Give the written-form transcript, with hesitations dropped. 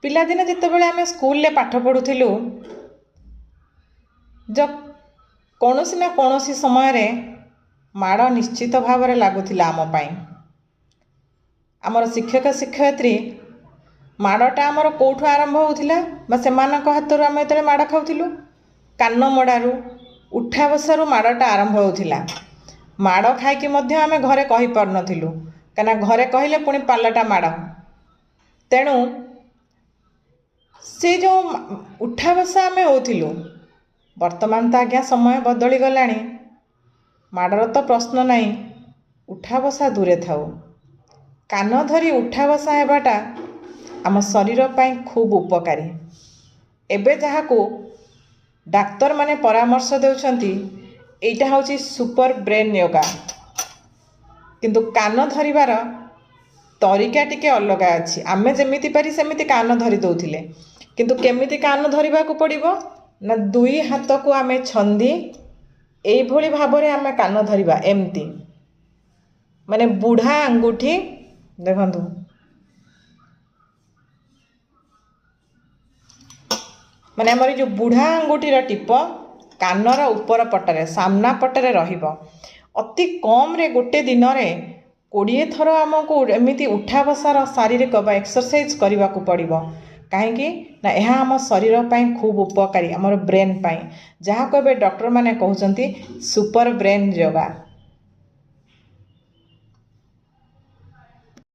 पिलादिने जितेबाला आम स्कूल पाठ पढ़ुलु जब कौन ना कौन समय रे माड़ निश्चित भाव में लगुला आमपाई आमर शिक्षक शिक्षयित्री माड़टा आमर कौठु आरंभ होता से हाथ आम जो माड़ खाऊलु कान मड़ारू उठा बसारू माड़टा आरंभ होता माड़ खाई आम घरे कही पार नथिलु कहीं घरे कहले पुणी पालटा माड़ तेणु से जो उठा बसा आम होलु वर्तमान तो आज्ञा समय बदली गला माड़र तो प्रश्न नहीं उठा बसा दूरे थाऊ कान धरी उठा बसा हेबाटा आम शरीर पाई खूब उपकारी एबे जहाँ को डाक्तर माने परामर्श देउछंती एटा होची सुपर ब्रेन योगा किंतु कान धरिबार तरीका टिके अलग अच्छी आमे जेमिति पारी सेमिति कान धरी दउथिले किंतु केमिति कान धरिबा को पड़िबो ना दुई हाथ को आमे छंदी एई भली भाबरे आमे कान धरिबा एमती माने बुढ़ा अंगूठी देखंतु माने हमर जो बुढ़ा अंगूठीर टिप कानर ऊपर पटरे सामना पटरे रहिबो अति कम रे गोटे दिन रे 20 थर आमको एमती उठा बसार शारीरिक बा एक्सरसाइज करने को पड़ो कहीं ना यह आम शरीर पाई खूब उपकारी आमर ब्रेन पाई जहाँ को डॉक्टर माने कहउछंती सुपर ब्रेन योगा।